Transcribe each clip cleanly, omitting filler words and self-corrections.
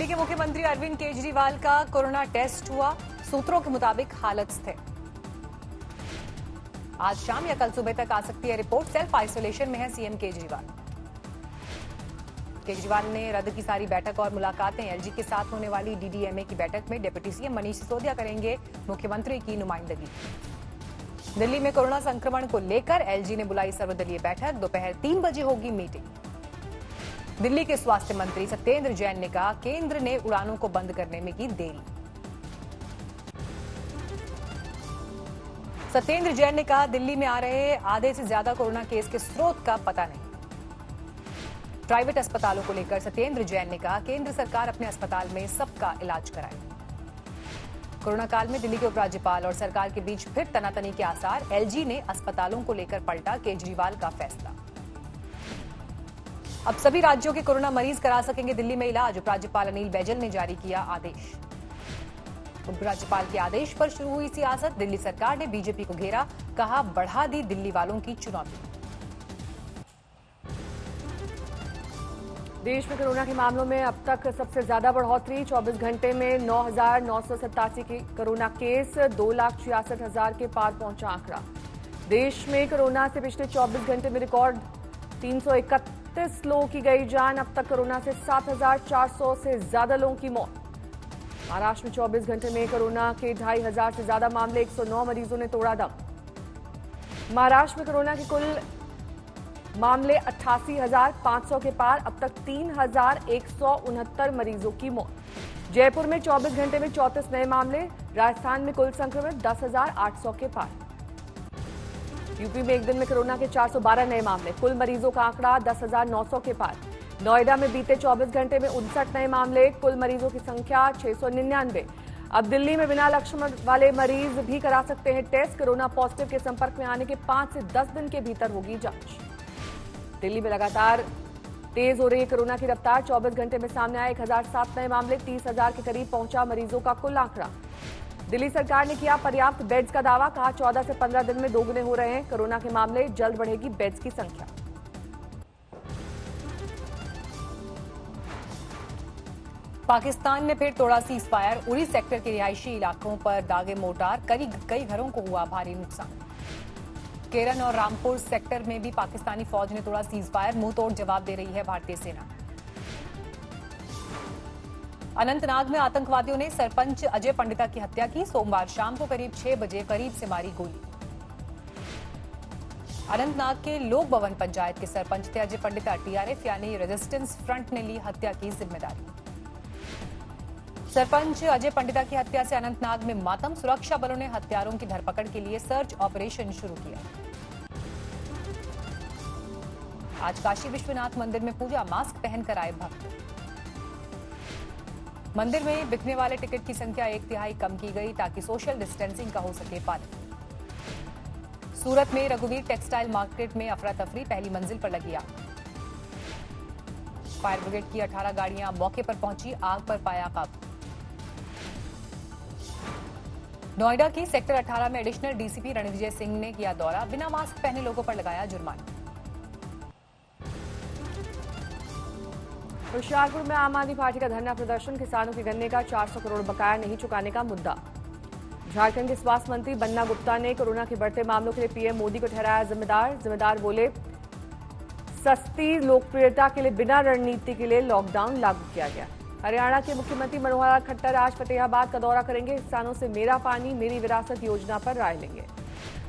दिल्ली के मुख्यमंत्री अरविंद केजरीवाल का कोरोना टेस्ट हुआ। सूत्रों के मुताबिक हालत स्थिर। आज शाम या कल सुबह तक आ सकती है रिपोर्ट। सेल्फ आइसोलेशन में है सीएम केजरीवाल। केजरीवाल ने रद्द की सारी बैठक और मुलाकातें। एलजी के साथ होने वाली डीडीएमए की बैठक में डिप्टी सीएम मनीष सिसोदिया करेंगे मुख्यमंत्री की नुमाइंदगी। दिल्ली में कोरोना संक्रमण को लेकर एलजी ने बुलाई सर्वदलीय बैठक। दोपहर 3 बजे होगी मीटिंग। दिल्ली के स्वास्थ्य मंत्री सत्येंद्र जैन ने कहा केंद्र ने उड़ानों को बंद करने में की देरी। सत्येंद्र जैन ने कहा दिल्ली में आ रहे आधे से ज्यादा कोरोना केस के स्रोत का पता नहीं। प्राइवेट अस्पतालों को लेकर सत्येंद्र जैन ने कहा केंद्र सरकार अपने अस्पताल में सबका इलाज कराए। कोरोना काल में दिल्ली के उपराज्यपाल और सरकार के बीच फिर तनातनी के आसार। एलजी ने अस्पतालों को लेकर पलटा केजरीवाल का फैसला। अब सभी राज्यों के कोरोना मरीज करा सकेंगे दिल्ली में इलाज। उपराज्यपाल अनिल बैजल ने जारी किया आदेश। उपराज्यपाल के आदेश पर शुरू हुई सियासत। दिल्ली सरकार ने बीजेपी को घेरा, कहा बढ़ा दी दिल्ली वालों की चुनौती। देश में कोरोना के मामलों में अब तक सबसे ज्यादा बढ़ोतरी। 24 घंटे में 9,987 की कोरोना केस, 2,66,000 के पार पहुंचा आंकड़ा। देश में कोरोना से पिछले 24 घंटे में रिकॉर्ड 331 लोगों की गई जान। अब तक कोरोना से 7,400 से ज्यादा लोगों की मौत। महाराष्ट्र में 24 घंटे में कोरोना के 2,500 से ज्यादा मामले, 109 मरीजों ने तोड़ा दम। महाराष्ट्र में कोरोना के कुल मामले 88,500 के पार। अब तक 3,169 मरीजों की मौत। जयपुर में 24 घंटे में 34 नए मामले। राजस्थान में कुल संक्रमित 10,800 के पार। यूपी में एक दिन में कोरोना के 412 नए मामले। कुल मरीजों का आंकड़ा 10,900 के पार। नोएडा में बीते 24 घंटे में 59 नए मामले। कुल मरीजों की संख्या 699। अब दिल्ली में बिना लक्षण वाले मरीज भी करा सकते हैं टेस्ट। कोरोना पॉजिटिव के संपर्क में आने के 5 से 10 दिन के भीतर होगी जांच। दिल्ली में लगातार तेज हो रही है कोरोना की रफ्तार। 24 घंटे में सामने आए 1,007 नए मामले। 30,000 के करीब पहुंचा मरीजों का कुल आंकड़ा। दिल्ली सरकार ने किया पर्याप्त बेड्स का दावा, कहा 14 से 15 दिन में दोगुने हो रहे हैं कोरोना के मामले, जल्द बढ़ेगी बेड्स की संख्या। पाकिस्तान ने फिर तोड़ा सीज फायर। उरी सेक्टर के रिहायशी इलाकों पर दागे मोर्टार। कई घरों को हुआ भारी नुकसान। केरन और रामपुर सेक्टर में भी पाकिस्तानी फौज ने तोड़ा सीज फायर। मुंह तोड़ जवाब दे रही है भारतीय सेना। अनंतनाग में आतंकवादियों ने सरपंच अजय पंडिता की हत्या की। सोमवार शाम को करीब 6 बजे करीब से मारी गोली। अनंतनाग के लोक भवन पंचायत के सरपंच थे अजय पंडिता। टीआरएफ यानी रेजिस्टेंस फ्रंट ने ली हत्या की जिम्मेदारी। सरपंच अजय पंडिता की हत्या से अनंतनाग में मातम। सुरक्षा बलों ने हत्यारों की धरपकड़ के लिए सर्च ऑपरेशन शुरू किया। आज काशी विश्वनाथ मंदिर में पूजा। मास्क पहनकर आए भक्त। मंदिर में बिकने वाले टिकट की संख्या 1/3 कम की गई ताकि सोशल डिस्टेंसिंग का हो सके पालन। सूरत में रघुवीर टेक्सटाइल मार्केट में अफरा तफरी। पहली मंजिल पर लगी आग। फायर ब्रिगेड की 18 गाड़ियां मौके पर पहुंची। आग पर पाया काबू। नोएडा की सेक्टर 18 में एडिशनल डीसीपी रणविजय सिंह ने किया दौरा। बिना मास्क पहने लोगों पर लगाया जुर्माना। होशियारपुर में आम आदमी पार्टी का धरना प्रदर्शन। किसानों के गन्ने का 400 करोड़ बकाया नहीं चुकाने का मुद्दा। झारखंड के स्वास्थ्य मंत्री बन्ना गुप्ता ने कोरोना के बढ़ते मामलों के लिए पीएम मोदी को ठहराया जिम्मेदार बोले सस्ती लोकप्रियता के लिए बिना रणनीति के लिए लॉकडाउन लागू किया गया। हरियाणा के मुख्यमंत्री मनोहर लाल खट्टर आज फतेहाबाद का दौरा करेंगे। किसानों से मेरा पानी मेरी विरासत योजना पर राय लेंगे।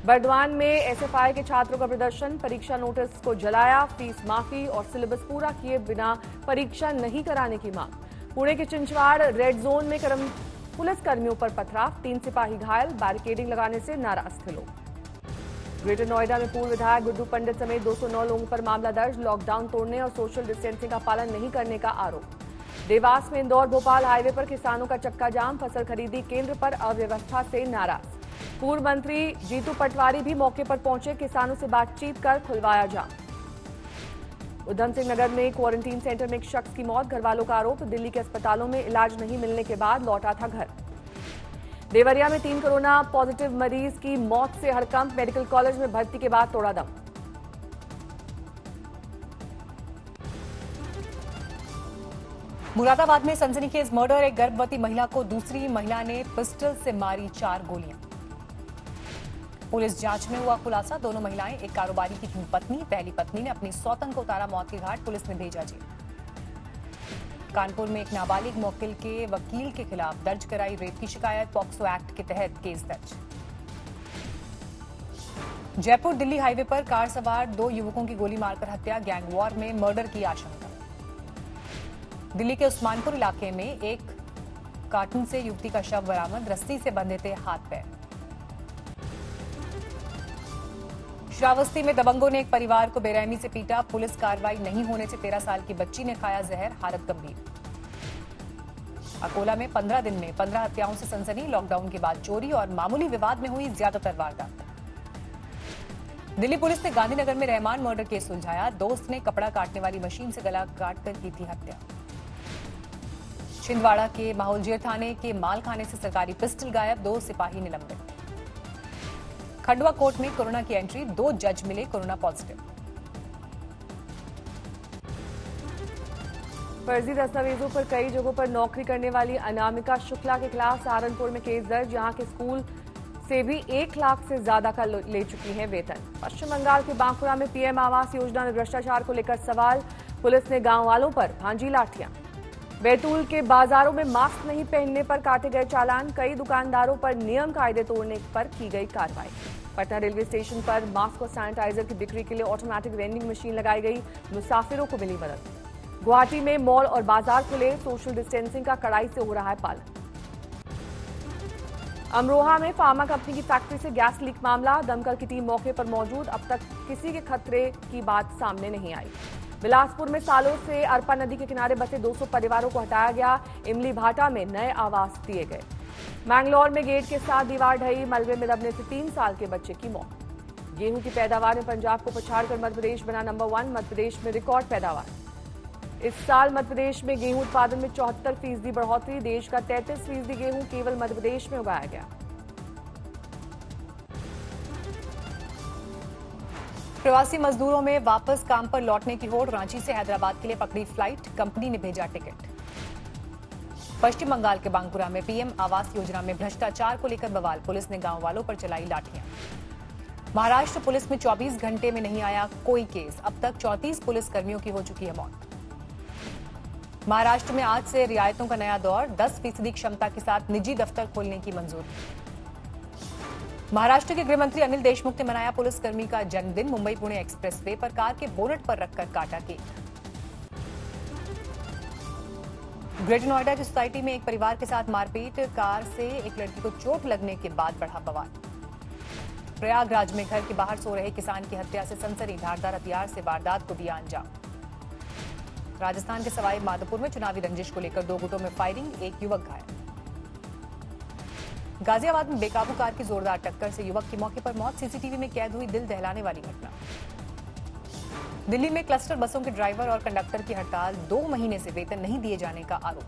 बर्दवान में एसएफआई के छात्रों का प्रदर्शन। परीक्षा नोटिस को जलाया। फीस माफी और सिलेबस पूरा किए बिना परीक्षा नहीं कराने की मांग। पुणे के चिंचवाड़ रेड जोन में पुलिस कर्मियों पर पथराव। 3 सिपाही घायल। बैरिकेडिंग लगाने से नाराज थे लोग। ग्रेटर नोएडा में पूर्व विधायक गुड्डू पंडित समेत 209 लोगों पर मामला दर्ज। लॉकडाउन तोड़ने और सोशल डिस्टेंसिंग का पालन नहीं करने का आरोप। देवास में इंदौर भोपाल हाईवे पर किसानों का चक्का जाम। फसल खरीदी केंद्र पर अव्यवस्था से नाराज। पूर्व मंत्री जीतू पटवारी भी मौके पर पहुंचे। किसानों से बातचीत कर खुलवाया जाम। उधम सिंह नगर में क्वारंटीन सेंटर में एक शख्स की मौत। घरवालों का आरोप दिल्ली के अस्पतालों में इलाज नहीं मिलने के बाद लौटा था घर। देवरिया में 3 कोरोना पॉजिटिव मरीज की मौत से हड़कंप। मेडिकल कॉलेज में भर्ती के बाद तोड़ा दम। मुरादाबाद में सनसनीखेज मर्डर, एक गर्भवती महिला को दूसरी महिला ने पिस्टल से मारी 4 गोलियां। पुलिस जांच में हुआ खुलासा, दोनों महिलाएं एक कारोबारी की थी पत्नी। पहली पत्नी ने अपनी सौतन को उतारा मौत के घाट, पुलिस ने भेजा जेल। कानपुर में एक नाबालिग मौकिल के वकील के खिलाफ दर्ज कराई रेप की शिकायत, पॉक्सो एक्ट के तहत केस दर्ज। जयपुर दिल्ली हाईवे पर कार सवार 2 युवकों की गोली मारकर हत्या, गैंग वॉर में मर्डर की आशंका। दिल्ली के उस्मानपुर इलाके में एक कार्टून से युवती का शव बरामद, रस्सी से बंधे थे हाथ पैर। श्रावस्ती में दबंगों ने एक परिवार को बेरहमी से पीटा, पुलिस कार्रवाई नहीं होने से 13 साल की बच्ची ने खाया जहर, हालत गंभीर। अकोला में 15 दिन में 15 हत्याओं से सनसनी, लॉकडाउन के बाद चोरी और मामूली विवाद में हुई ज्यादातर वारदात। दिल्ली पुलिस ने गांधीनगर में रहमान मर्डर केस सुलझाया, दोस्त ने कपड़ा काटने वाली मशीन से गला काटकर की थी हत्या। छिंदवाड़ा के माहौलजेर थाने के मालखाने से सरकारी पिस्टल गायब, 2 सिपाही निलंबित। खंडवा कोर्ट में कोरोना की एंट्री, 2 जज मिले कोरोना पॉजिटिव। फर्जी दस्तावेजों पर कई जगहों पर नौकरी करने वाली अनामिका शुक्ला के खिलाफ सहारनपुर में केस दर्ज, यहां के स्कूल से भी 1 लाख से ज्यादा का ले चुकी है वेतन। पश्चिम बंगाल के बांकुड़ा में पीएम आवास योजना में भ्रष्टाचार को लेकर सवाल, पुलिस ने गांव वालों पर भांजी लाठियां। बैतूल के बाजारों में मास्क नहीं पहनने पर काटे गए चालान, कई दुकानदारों पर नियम कायदे तोड़ने पर की गई कार्रवाई। पटना रेलवे स्टेशन पर मास्क और सैनिटाइजर की बिक्री के लिए ऑटोमेटिक वेंडिंग मशीन लगाई गई, मुसाफिरों को मिली मदद। गुवाहाटी में मॉल और बाजार खुले, सोशल डिस्टेंसिंग का कड़ाई से हो रहा है पालन। अमरोहा में फार्मा कंपनी की फैक्ट्री से गैस लीक मामला, दमकल की टीम मौके पर मौजूद, अब तक किसी के खतरे की बात सामने नहीं आई। बिलासपुर में सालों से अरपा नदी के किनारे बसे 200 परिवारों को हटाया गया, इमली भाटा में नए आवास दिए गए। मैंगलोर में गेट के साथ दीवार ढही, मलबे में दबने से 3 साल के बच्चे की मौत। गेहूं की पैदावार में पंजाब को पछाड़कर मध्य प्रदेश बना नंबर 1, मध्य प्रदेश में रिकॉर्ड पैदावार। इस साल मध्य प्रदेश में गेहूं उत्पादन में 74% बढ़ोतरी, देश का 33% गेहूं केवल मध्य प्रदेश में उगाया गया। प्रवासी मजदूरों में वापस काम पर लौटने की होड़, रांची से हैदराबाद के लिए पकड़ी फ्लाइट, कंपनी ने भेजा टिकट। पश्चिम बंगाल के बांकुरा में पीएम आवास योजना में भ्रष्टाचार को लेकर बवाल, पुलिस ने गांव वालों पर चलाई लाठियां। महाराष्ट्र पुलिस में 24 घंटे में नहीं आया कोई केस, अब तक 34 पुलिस कर्मियों की हो चुकी है मौत। महाराष्ट्र में आज से रियायतों का नया दौर, 10% क्षमता के साथ निजी दफ्तर खोलने की मंजूरी। महाराष्ट्र के गृहमंत्री अनिल देशमुख ने मनाया पुलिसकर्मी का जन्मदिन, मुंबई पुणे एक्सप्रेसवे पर कार के बोनट पर रखकर काटा केक। ग्रेटर नोएडा की सोसाइटी में एक परिवार के साथ मारपीट, कार से एक लड़की को चोट लगने के बाद बढ़ा बवाल। प्रयागराज में घर के बाहर सो रहे किसान की हत्या से सनसनी, धारदार हथियार से वारदात को दिया अंजाम। राजस्थान के सवाई माधोपुर में चुनावी रंजिश को लेकर 2 गुटों में फायरिंग, एक युवक घायल। गाजियाबाद में बेकाबू कार की जोरदार टक्कर से युवक की मौके पर मौत, सीसीटीवी में कैद हुई दिल दहलाने वाली घटना। दिल्ली में क्लस्टर बसों के ड्राइवर और कंडक्टर की हड़ताल, 2 महीने से वेतन नहीं दिए जाने का आरोप।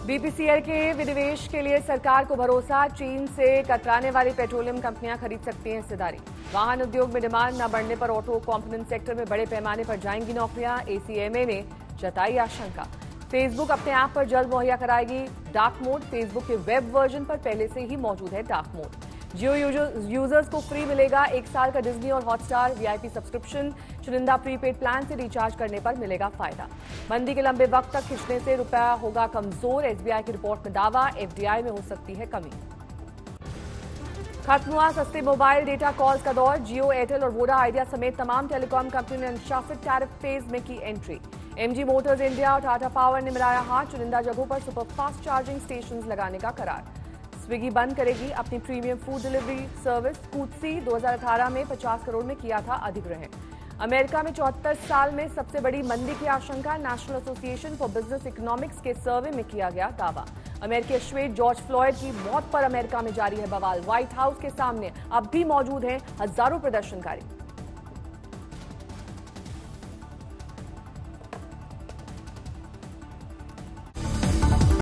बीपीसीएल के विनिवेश के लिए सरकार को भरोसा, चीन से कतराने वाली पेट्रोलियम कंपनियां खरीद सकती हैं हिस्सेदारी। वाहन उद्योग में डिमांड न बढ़ने पर ऑटो कॉम्पोनेंट सेक्टर में बड़े पैमाने पर जाएंगी नौकरियां, एसीएमए ने जताई आशंका। फेसबुक अपने ऐप पर जल्द मुहैया कराएगी डार्क मोड, फेसबुक के वेब वर्जन पर पहले से ही मौजूद है डार्क मोड। जियो यूजर्स को फ्री मिलेगा 1 साल का डिज्नी और हॉटस्टार वीआईपी सब्सक्रिप्शन, चुनिंदा प्रीपेड प्लान से रिचार्ज करने पर मिलेगा फायदा। मंदी के लंबे वक्त तक खिंचने से रुपया होगा कमजोर, एसबीआई की रिपोर्ट में दावा, एफडीआई में हो सकती है कमी। खत्म हुआ सस्ते मोबाइल डेटा कॉल्स का दौर, जियो, एयरटेल और वोडा आइडिया समेत तमाम टेलीकॉम कंपनियों ने अनुशासित टैरिफ फेज में की एंट्री। एमजी मोटर्स इंडिया और टाटा पावर ने मिलाया हाथ, चुनिंदा जगहों पर सुपर फास्ट चार्जिंग स्टेशंस लगाने का करार। स्विगी बंद करेगी अपनी प्रीमियम फूड डिलीवरी सर्विस, कूत्सी 2018 में 50 करोड़ में किया था अधिग्रहण। अमेरिका में 74 साल में सबसे बड़ी मंदी की आशंका, national association for business economics के सर्वे में किया गया दावा। अमेरिकी अश्वेत जॉर्ज फ्लॉयड की मौत पर अमेरिका में जारी है बवाल, व्हाइट हाउस के सामने अब भी मौजूद हैं हजारों प्रदर्शनकारी।